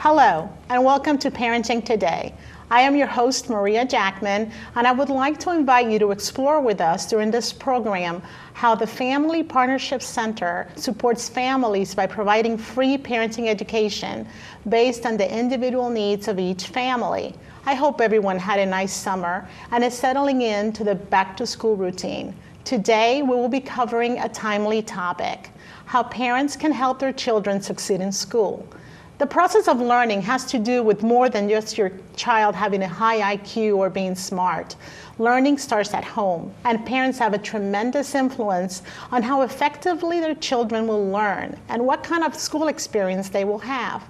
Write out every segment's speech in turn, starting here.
Hello, and welcome to Parenting Today. I am your host, Maria Jackman, and I would like to invite you to explore with us during this program how the Family Partnership Center supports families by providing free parenting education based on the individual needs of each family. I hope everyone had a nice summer and is settling into the back-to-school routine. Today, we will be covering a timely topic: how parents can help their children succeed in school. The process of learning has to do with more than just your child having a high IQ or being smart. Learning starts at home, and parents have a tremendous influence on how effectively their children will learn and what kind of school experience they will have.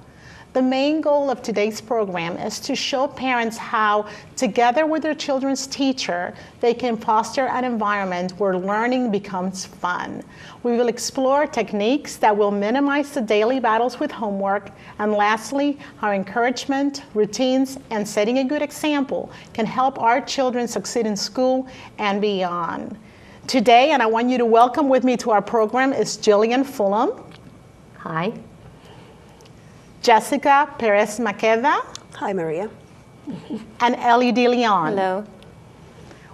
The main goal of today's program is to show parents how, together with their children's teacher, they can foster an environment where learning becomes fun. We will explore techniques that will minimize the daily battles with homework, and lastly, how encouragement, routines, and setting a good example can help our children succeed in school and beyond. Today, and I want you to welcome with me to our program, is Jillian Fulham. Hi. Jessica Perez Maqueda. Hi, Maria. And Ellie De Leon. Hello.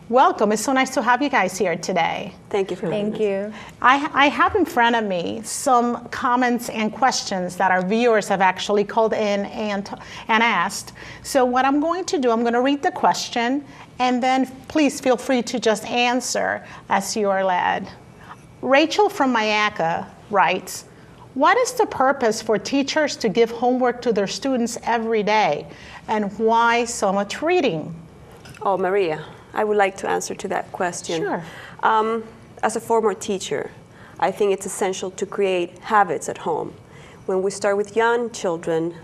Welcome. It's so nice to have you guys here today. Thank you for having us. Thank you. I have in front of me some comments and questions that our viewers have actually called in and asked. So what I'm going to do, I'm going to read the question, and then please feel free to just answer as you are led. Rachel from Mayaca writes, what is the purpose for teachers to give homework to their students every day, and why so much reading? Oh, Maria, I would like to answer to that question. Sure. As a former teacher, I think it's essential to create habits at home. When we start with young children,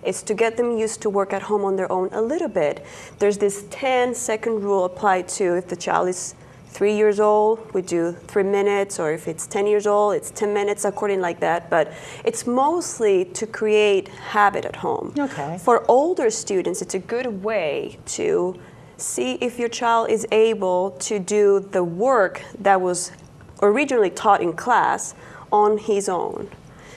it's to get them used to work at home on their own a little bit. There's this 10-second rule applied to if the child is 3 years old, we do 3 minutes, or if it's 10 years old, it's 10 minutes, according like that. But it's mostly to create habit at home. Okay. For older students, it's a good way to see if your child is able to do the work that was originally taught in class on his own.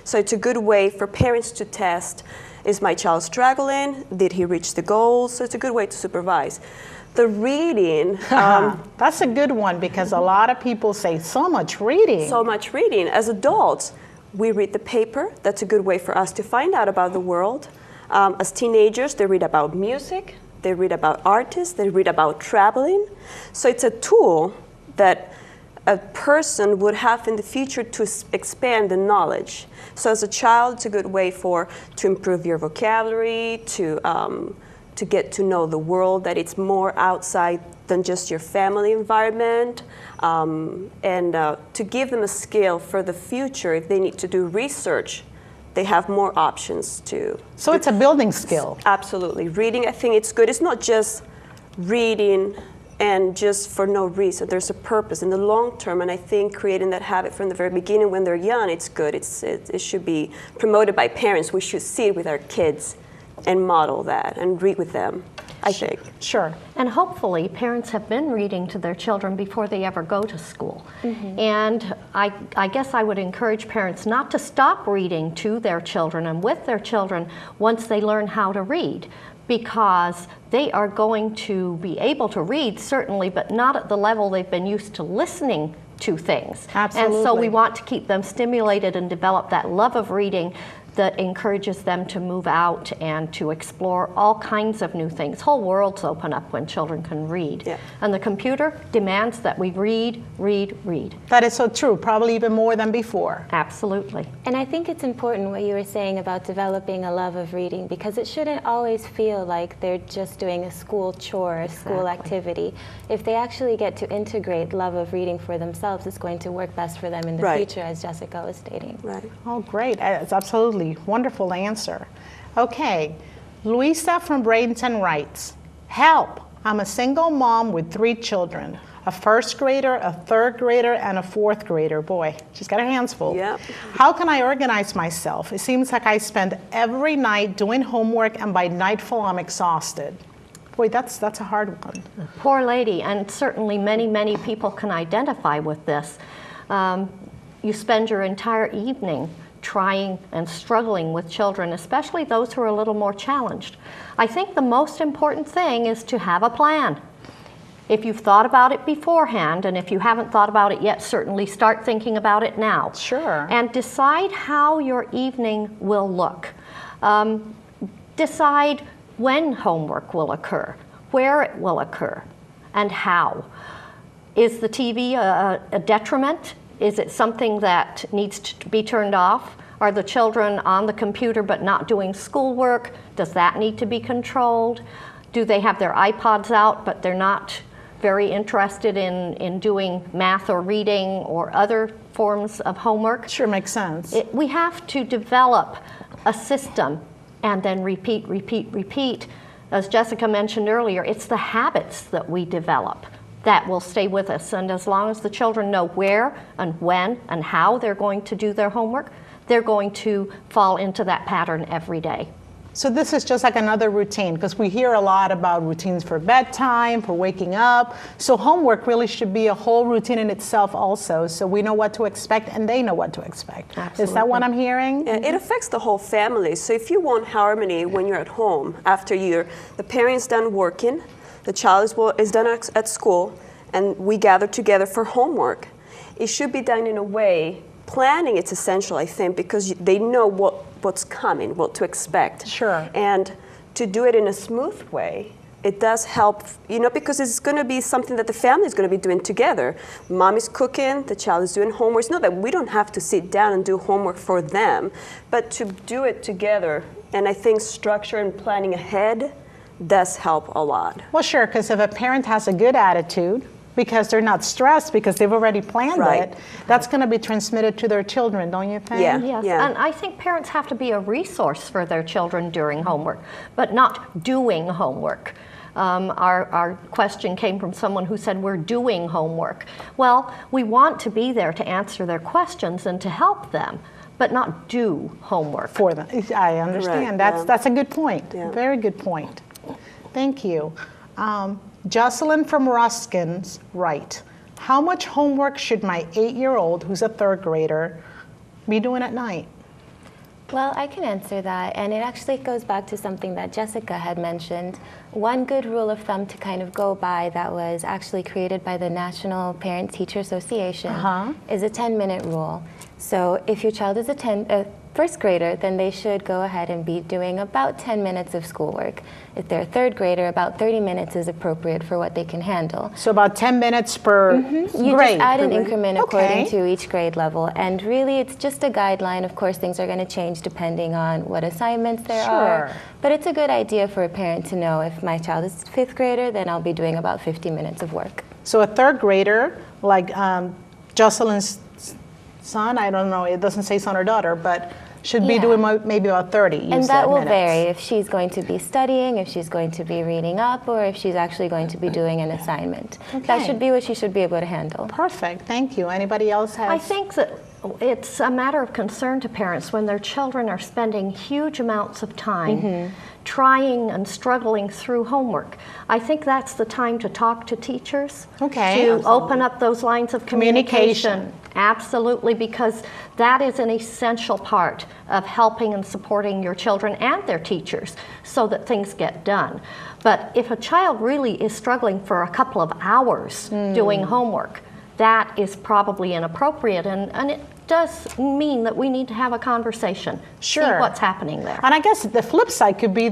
So it's a good way for parents to test, is my child struggling? Did he reach the goals? So it's a good way to supervise. The reading. That's a good one, because a lot of people say so much reading. So much reading. As adults, we read the paper. That's a good way for us to find out about the world. As teenagers, they read about music, they read about artists, they read about traveling. So it's a tool that a person would have in the future to expand the knowledge. So as a child, it's a good way to improve your vocabulary, to get to know the world, that it's more outside than just your family environment, and to give them a skill for the future. If they need to do research, they have more options to. So it's a building skill. Absolutely. Reading, I think it's good. It's not just reading and just for no reason. There's a purpose in the long term, and I think creating that habit from the very beginning when they're young, it's good. It should be promoted by parents. We should see it with our kids and model that and read with them, I think. Sure. And hopefully parents have been reading to their children before they ever go to school. Mm-hmm. And I guess I would encourage parents not to stop reading to their children and with their children once they learn how to read, because they are going to be able to read, certainly, but not at the level they've been used to listening to things. Absolutely. And so we want to keep them stimulated and develop that love of reading that encourages them to move out and to explore all kinds of new things. Whole worlds open up when children can read. Yeah. And the computer demands that we read, read, read. That is so true, probably even more than before. Absolutely. And I think it's important what you were saying about developing a love of reading, because it shouldn't always feel like they're just doing a school chore, a school activity. If they actually get to integrate love of reading for themselves, it's going to work best for them in the future, as Jessica was stating. Right. Oh, great. It's absolutely wonderful answer. Okay, Luisa from Bradenton writes, help, I'm a single mom with 3 children, a first grader, a third grader, and a fourth grader. Boy, she's got her hands full. Yep. How can I organize myself? It seems like I spend every night doing homework, and by nightfall I'm exhausted. Boy, that's a hard one. Poor lady, and certainly many people can identify with this. You spend your entire evening trying and struggling with children, especially those who are a little more challenged. I think the most important thing is to have a plan. If you've thought about it beforehand, and if you haven't thought about it yet, certainly start thinking about it now. Sure. And decide how your evening will look. Decide when homework will occur, where it will occur, and how. Is the TV a detriment? Is it something that needs to be turned off? Are the children on the computer but not doing schoolwork? Does that need to be controlled? Do they have their iPods out but they're not very interested in doing math or reading or other forms of homework? Sure, makes sense. We have to develop a system and then repeat, repeat, repeat. As Jessica mentioned earlier, it's the habits that we develop that will stay with us. And as long as the children know where and when and how they're going to do their homework, they're going to fall into that pattern every day. So this is just like another routine, because we hear a lot about routines for bedtime, for waking up. So homework really should be a whole routine in itself also, so we know what to expect and they know what to expect. Absolutely. Is that what I'm hearing? Yeah, it affects the whole family. So if you want harmony when you're at home, after the parent's done working, the child is done at school, and we gather together for homework, it should be done in a way. Planning is essential, I think, because they know what's coming, what to expect. Sure. And to do it in a smooth way, it does help, because it's going to be something that the family is going to be doing together. Mom is cooking, the child is doing homework. It's not that we don't have to sit down and do homework for them, but to do it together. And I think structure and planning ahead does help a lot. Well, sure, because if a parent has a good attitude, because they're not stressed because they've already planned Right. it, that's going to be transmitted to their children, don't you think? Yeah. Yes, Yeah. and I think parents have to be a resource for their children during homework, but not doing homework. Our question came from someone who said we're doing homework. Well, we want to be there to answer their questions and to help them, but not do homework. For them. I understand. Correct, That's a good point. Yeah. Very good point. Thank you. Jocelyn from Ruskin's right. How much homework should my 8-year-old, who's a 3rd grader, be doing at night? Well, I can answer that, and it actually goes back to something that Jessica had mentioned. One good rule of thumb to kind of go by that was actually created by the National Parent-Teacher Association is a 10-minute rule. So if your child is a 1st grader, then they should go ahead and be doing about 10 minutes of schoolwork. If they're a 3rd grader, about 30 minutes is appropriate for what they can handle. So about 10 minutes per You grade. just add an increment according Okay. to each grade level. And really, it's just a guideline. Of course, things are going to change depending on what assignments there are. Sure. But it's a good idea for a parent to know if my child is 5th grader, then I'll be doing about 50 minutes of work. So a 3rd grader, like Jocelyn's son, I don't know, it doesn't say son or daughter, but should be Yeah. doing maybe about 30. And that will minutes. vary if she's going to be studying, if she's going to be reading up, or if she's actually going to be doing an assignment. That Okay. should be what she should be able to handle. Perfect. Thank you. Anybody else has? I think that it's a matter of concern to parents when their children are spending huge amounts of time trying and struggling through homework. I think that's the time to talk to teachers, Okay. to open up those lines of Communication. communication. Absolutely, because that is an essential part of helping and supporting your children and their teachers so that things get done. But if a child really is struggling for a couple of hours doing homework, that is probably inappropriate, and it does mean that we need to have a conversation, see Sure. what's happening there. And I guess the flip side could be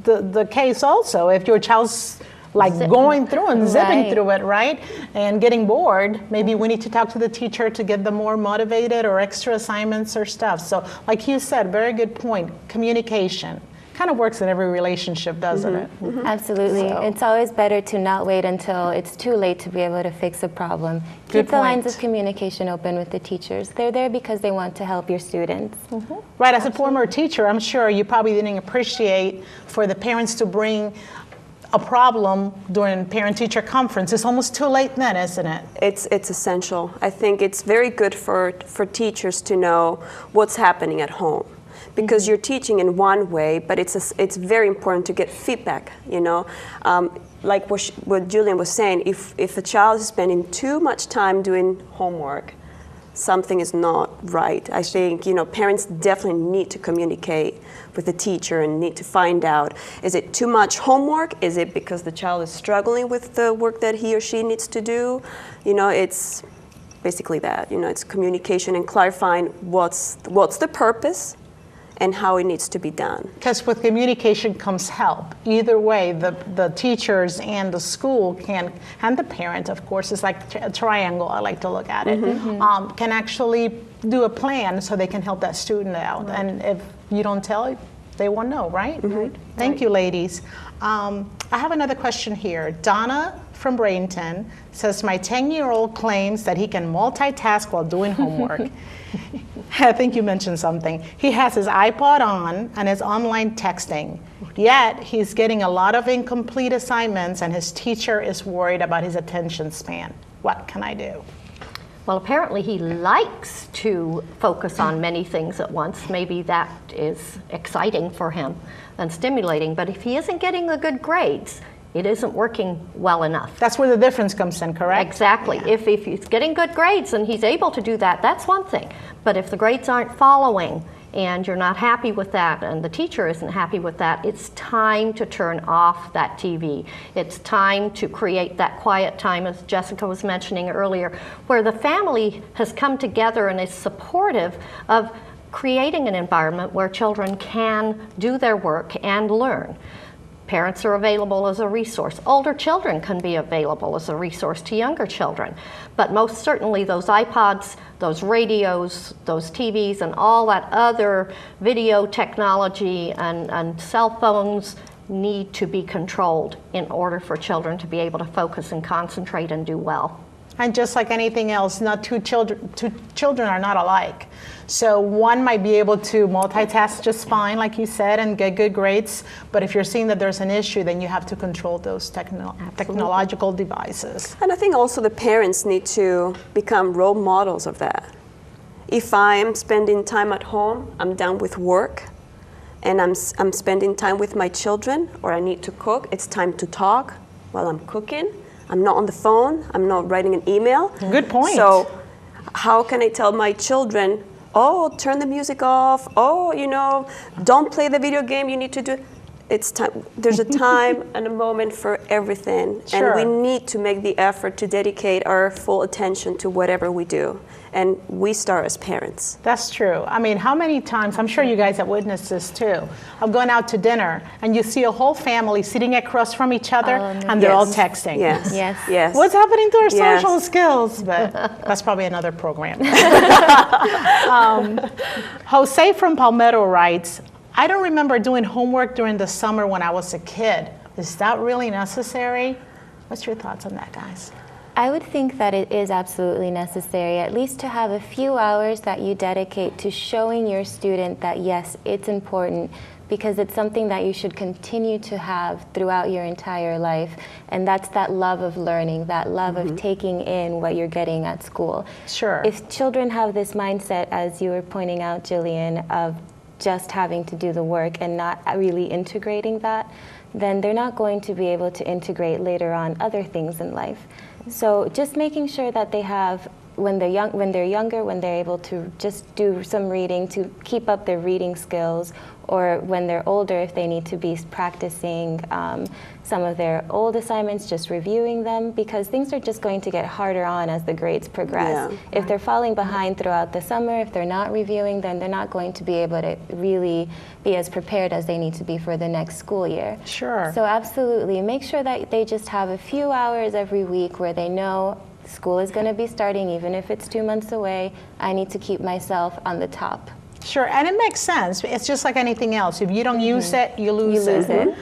the case also. If your child's like going through and zipping Right. through it, right? And getting bored, maybe we need to talk to the teacher to get them more motivated or extra assignments or stuff. So like you said, very good point, communication. Kind of works in every relationship, doesn't it? Absolutely. So- It's always better to not wait until it's too late to be able to fix a problem. Good Keep the lines point. of communication open with the teachers. They're there because they want to help your students. Right, as a former teacher, I'm sure you probably didn't appreciate for the parents to bring a problem during parent-teacher conference. It's almost too late then, isn't it? It's essential. I think it's very good for teachers to know what's happening at home. Because you're teaching in one way, but it's very important to get feedback, Like what Julian was saying, if a child is spending too much time doing homework, something is not right. I think, parents definitely need to communicate with the teacher and need to find out, is it too much homework? Is it because the child is struggling with the work that he or she needs to do? It's basically that. It's communication and clarifying what's the purpose and how it needs to be done. Because with communication comes help. Either way, the teachers and the school and the parent, of course, is like a triangle, I like to look at it, can actually do a plan so they can help that student out. Right. And if you don't tell it, they won't know, right? Right. Thank you, ladies. I have another question here. Donna from Bradenton says, my 10-year-old claims that he can multitask while doing homework. I think you mentioned something. He has his iPod on and is online texting. Yet he's getting a lot of incomplete assignments and his teacher is worried about his attention span. What can I do? Well, apparently he likes to focus on many things at once. Maybe that is exciting for him and stimulating. But if he isn't getting the good grades, it isn't working well enough. That's where the difference comes in, correct? Exactly. Yeah. If he's getting good grades and he's able to do that, that's one thing. But if the grades aren't following and you're not happy with that and the teacher isn't happy with that, it's time to turn off that TV. It's time to create that quiet time, as Jessica was mentioning earlier, where the family has come together and is supportive of creating an environment where children can do their work and learn. Parents are available as a resource. Older children can be available as a resource to younger children. But most certainly those iPods, those radios, those TVs, and all that other video technology and cell phones need to be controlled in order for children to be able to focus and concentrate and do well. And just like anything else, two children are not alike. So one might be able to multitask just fine, like you said, and get good grades. But if you're seeing that there's an issue, then you have to control those technological devices. And I think also the parents need to become role models of that. If I'm spending time at home, I'm done with work, and I'm spending time with my children, or I need to cook, it's time to talk while I'm cooking. I'm not on the phone, I'm not writing an email. Good point. So how can I tell my children, oh, turn the music off, oh, don't play the video game, you need to do, it's time. There's a time and a moment for everything. Sure. And we need to make the effort to dedicate our full attention to whatever we do. And we start as parents. That's true. I mean, how many times, I'm sure you guys have witnessed this too, of going out to dinner and you see a whole family sitting across from each other and they're all texting. Yes. Yes. Yes. What's happening to our Yes. social skills? But that's probably another program. Jose from Palmetto writes, I don't remember doing homework during the summer when I was a kid. Is that really necessary? What's your thoughts on that, guys? I would think that it is absolutely necessary, at least to have a few hours that you dedicate to showing your student that yes, it's important, because it's something that you should continue to have throughout your entire life. And that's that love of learning, that love of taking in what you're getting at school. Sure. If children have this mindset, as you were pointing out, Jillian, of just having to do the work and not really integrating that, then they're not going to be able to integrate later on other things in life. So just making sure that they have, when they're younger, when they're able to just do some reading to keep up their reading skills, or when they're older, if they need to be practicing some of their old assignments, just reviewing them, because things are just going to get harder on as the grades progress. Yeah. If they're falling behind throughout the summer, if they're not reviewing, then they're not going to be able to really be as prepared as they need to be for the next school year. Sure. So absolutely, make sure that they just have a few hours every week where they know school is going to be starting, even if it's 2 months away. I need to keep myself on the top. Sure, and it makes sense. It's just like anything else. If you don't use it, you lose it.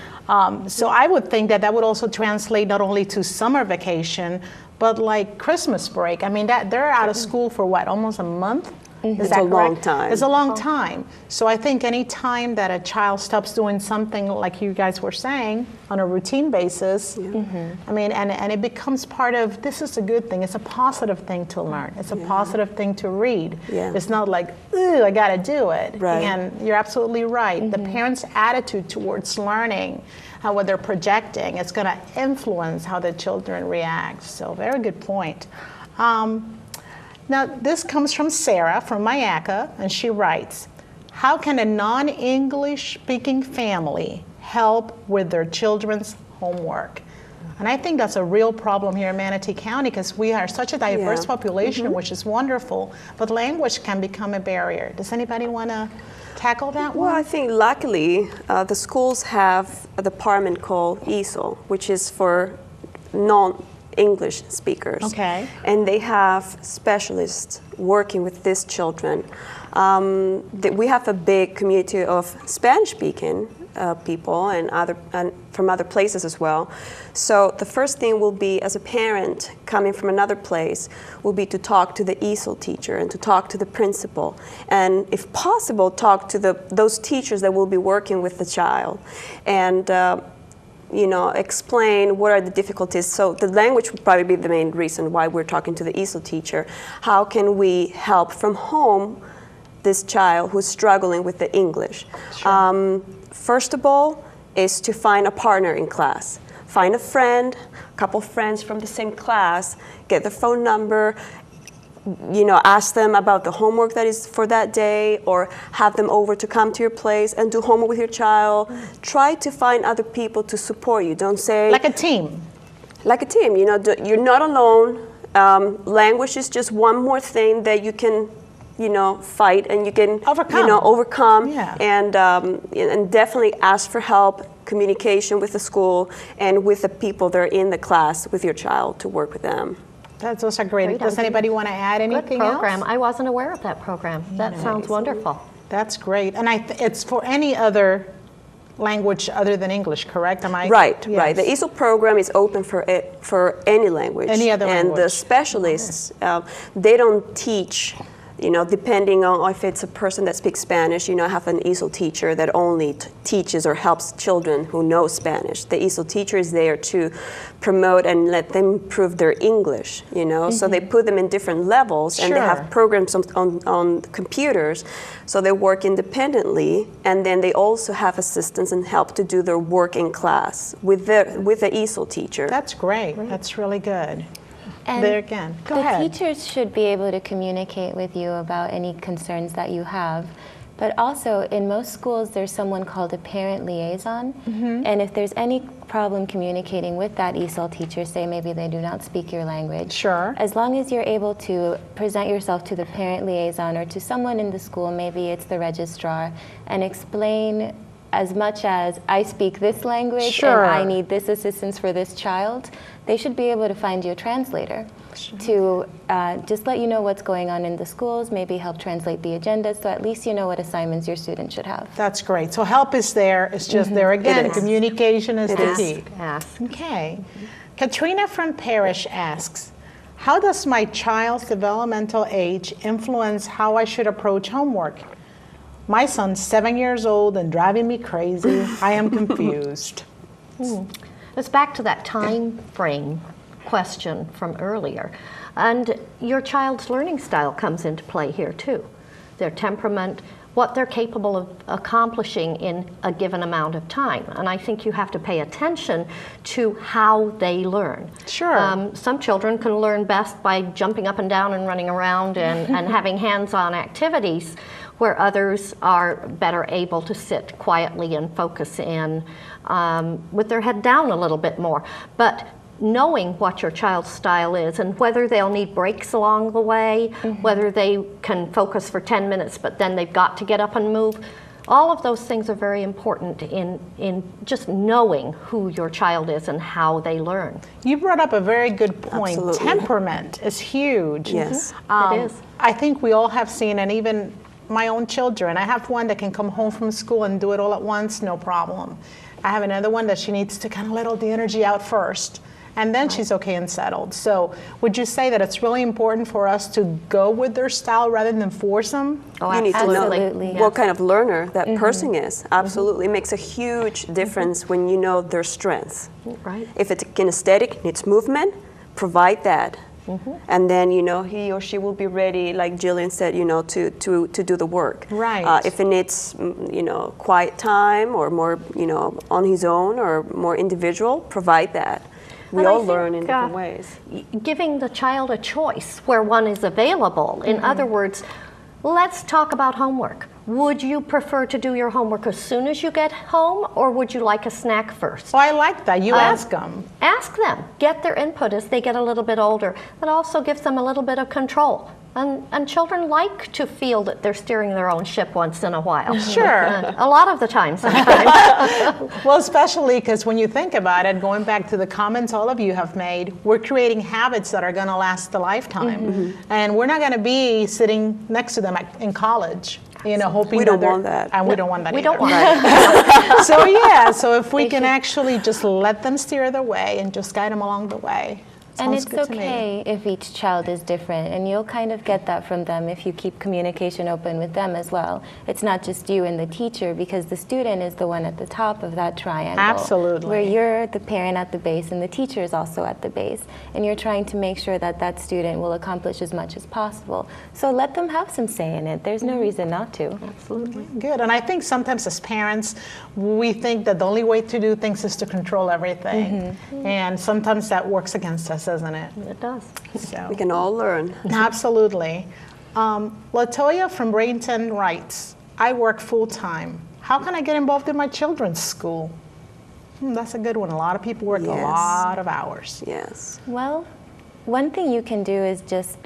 So I would think that would also translate not only to summer vacation, but like Christmas break. I mean, that they're out of school for what, almost a month? It's a long time. It's a long time. So I think any time that a child stops doing something like you guys were saying on a routine basis, I mean, and it becomes part of, this is a good thing. It's a positive thing to learn. It's a positive thing to read. Yeah. It's not like, ooh, I got to do it. Right. And you're absolutely right. The parents' attitude towards learning, what they're projecting, it's going to influence how the children react. So very good point. Now, this comes from Sarah from Mayaca, and she writes, how can a non-English speaking family help with their children's homework? And I think that's a real problem here in Manatee County because we are such a diverse population, which is wonderful, but language can become a barrier. Does anybody want to tackle that one? Well, I think luckily the schools have a department called ESOL, which is for non-English speakers. Okay. And they have specialists working with these children. We have a big community of Spanish-speaking people and from other places as well. So the first thing will be, as a parent coming from another place, will be to talk to the ESOL teacher and to talk to the principal, and if possible, talk to those teachers that will be working with the child, and explain what are the difficulties. So the language would probably be the main reason why we're talking to the ESOL teacher. How can we help from home this child who's struggling with the English? Sure. First of all, is to find a partner in class. Find a friend, a couple friends from the same class, get their phone number, ask them about the homework that is for that day, or have them over to come to your place and do homework with your child. Try to find other people to support you. Don't say... Like a team. Like a team, you're not alone. Language is just one more thing that you can fight and you can overcome, Yeah. and definitely ask for help, communication with the school and with the people that are in the class with your child to work with them. Those are great. Does anybody want to add anything Good program. else? I wasn't aware of that program. That sounds wonderful. That's great. And it's for any other language other than English, correct? Am I Right, yes. right. The ESOL program is open for any language. Any other and language. the specialists, they don't teach, depending on if it's a person that speaks Spanish, I have an ESOL teacher that only teaches or helps children who know Spanish. The ESOL teacher is there to promote and let them improve their English, so they put them in different levels, and they Sure. have programs on computers, so they work independently, and then they also have assistants and help to do their work in class with the ESOL teacher. That's great. That's really good. And There again. Go the ahead. teachers should be able to communicate with you about any concerns that you have. But also, in most schools, there's someone called a parent liaison. And if there's any problem communicating with that ESOL teacher, say maybe they do not speak your language, Sure. as long as you're able to present yourself to the parent liaison or to someone in the school, maybe it's the registrar, and explain as much as I speak this language Sure. and I need this assistance for this child, they should be able to find you a translator to just let you know what's going on in the schools, maybe help translate the agendas, so at least you know what assignments your student should have. That's great. So help is there. It's just there again. It is. Communication is the is. key. Yes. Okay. Katrina from Parrish asks, how does my child's developmental age influence how I should approach homework? My son's 7 years old and driving me crazy. I am confused. It's back to that time frame question from earlier. And your child's learning style comes into play here too. Their temperament, what they're capable of accomplishing in a given amount of time. And I think you have to pay attention to how they learn. Sure. Some children can learn best by jumping up and down and running around and having hands-on activities, where others are better able to sit quietly and focus in with their head down a little bit more. But knowing what your child's style is and whether they'll need breaks along the way, whether they can focus for 10 minutes but then they've got to get up and move, all of those things are very important in just knowing who your child is and how they learn. You brought up a very good point. Absolutely. Temperament is huge. Yes. It is. I think we all have seen, and even my own children. I have one that can come home from school and do it all at once, no problem. I have another one that she needs to kind of let all the energy out first, and then she's okay and settled. So would you say that it's really important for us to go with their style rather than force them? Oh, You need to Absolutely. know what kind of learner that person is. Absolutely. It makes a huge difference when you know their strengths. Right. If it's kinesthetic, needs movement, provide that. And then, he or she will be ready, like Jillian said, to do the work. Right. If it needs, quiet time or more, on his own or more individual, provide that. We And I all learn in think, different ways. Giving the child a choice where one is available. In other words, let's talk about homework. Would you prefer to do your homework as soon as you get home, or would you like a snack first? Oh, I like that. You ask them. Ask them. Get their input as they get a little bit older. That also gives them a little bit of control. And children like to feel that they're steering their own ship once in a while. Sure. A lot of the time sometimes. Well, especially because when you think about it, going back to the comments all of you have made, we're creating habits that are going to last a lifetime. And we're not going to be sitting next to them in college, hoping We that don't they're- want that. And we don't want that We either. don't want that. So if we can actually just let them steer their way and just guide them along the way. And Sounds it's good to me. okay if each child is different, and you'll kind of get that from them if you keep communication open with them as well. It's not just you and the teacher, because the student is the one at the top of that triangle. Absolutely. Where you're the parent at the base and the teacher is also at the base. And you're trying to make sure that that student will accomplish as much as possible. So let them have some say in it. There's no reason not to. Absolutely. Good. And I think sometimes as parents, we think that the only way to do things is to control everything. And sometimes that works against us, doesn't it? It does. So. We can all learn. Absolutely. Latoya from Bradenton writes, I work full-time. How can I get involved in my children's school? That's a good one. A lot of people work a Yes. lot of hours. Yes. Well, one thing you can do is just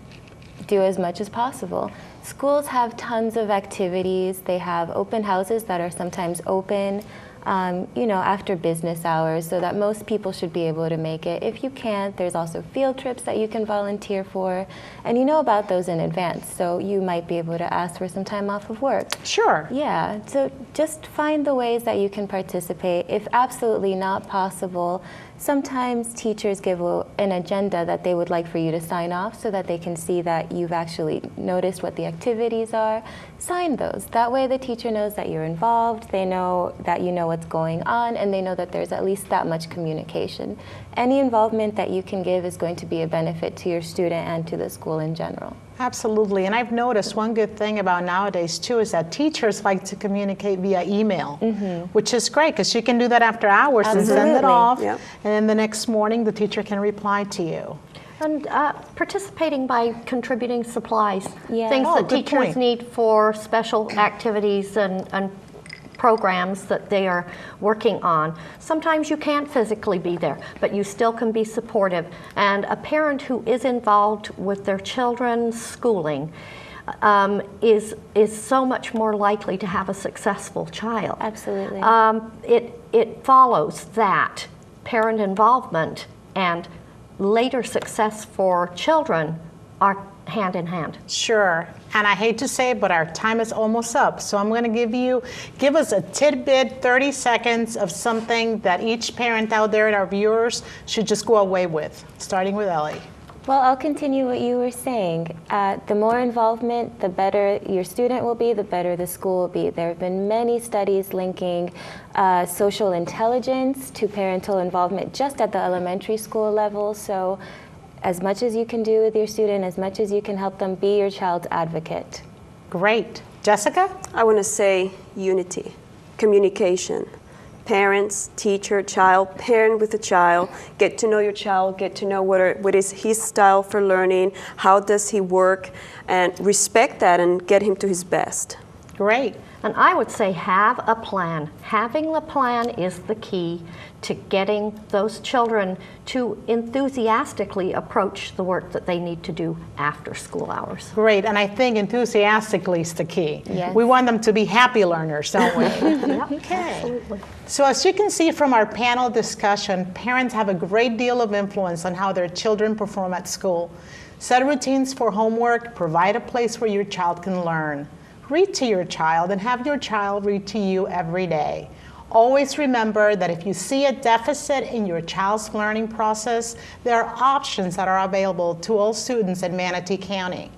do as much as possible. Schools have tons of activities. They have open houses that are sometimes open, after business hours, so that most people should be able to make it. If you can't, there's also field trips that you can volunteer for, and you know about those in advance, so you might be able to ask for some time off of work. Sure. Yeah, so just find the ways that you can participate. If absolutely not possible, sometimes teachers give an agenda that they would like for you to sign off so that they can see that you've actually noticed what the activities are. Sign those. That way the teacher knows that you're involved, they know that you know what's going on, and they know that there's at least that much communication. Any involvement that you can give is going to be a benefit to your student and to the school in general. Absolutely. And I've noticed one good thing about nowadays, too, is that teachers like to communicate via email, which is great because you can do that after hours and send it Absolutely. off. Yep. And then the next morning, the teacher can reply to you. And participating by contributing supplies, Yeah. things Oh, that good teachers point. need for special activities and programs that they are working on. Sometimes you can't physically be there, but you still can be supportive. And a parent who is involved with their children's schooling is so much more likely to have a successful child. Absolutely. It follows that parent involvement and later success for children are hand in hand. Sure. And I hate to say it, but our time is almost up. So I'm going to give us a tidbit, 30 seconds of something that each parent out there and our viewers should just go away with, starting with Ellie. Well, I'll continue what you were saying. The more involvement, the better your student will be, the better the school will be. There have been many studies linking social intelligence to parental involvement just at the elementary school level. So as much as you can do with your student, as much as you can help them, be your child's advocate. Great. Jessica? I want to say unity, communication. Parents, teacher, child, parent with the child, get to know your child, get to know what is his style for learning, how does he work, and respect that and get him to his best. Great. And I would say have a plan. Having the plan is the key to getting those children to enthusiastically approach the work that they need to do after school hours. Great. And I think enthusiastically is the key. Yes. We want them to be happy learners, don't we? Yep, Okay. absolutely. So as you can see from our panel discussion, parents have a great deal of influence on how their children perform at school. Set routines for homework, provide a place where your child can learn. Read to your child and have your child read to you every day. Always remember that if you see a deficit in your child's learning process, there are options that are available to all students in Manatee County.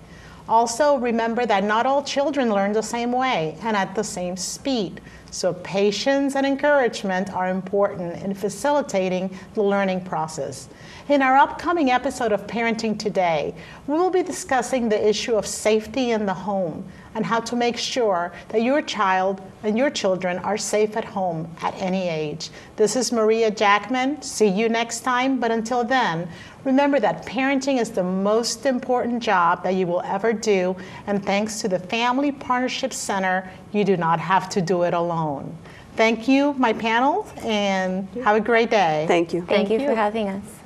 Also, remember that not all children learn the same way and at the same speed. So patience and encouragement are important in facilitating the learning process. In our upcoming episode of Parenting Today, we will be discussing the issue of safety in the home. and how to make sure that your child and your children are safe at home at any age. This is Maria Jackman. See you next time, but until then, remember that parenting is the most important job that you will ever do, and thanks to the Family Partnership Center, you do not have to do it alone. Thank you, my panel, and have a great day. Thank you. Thank you for having us.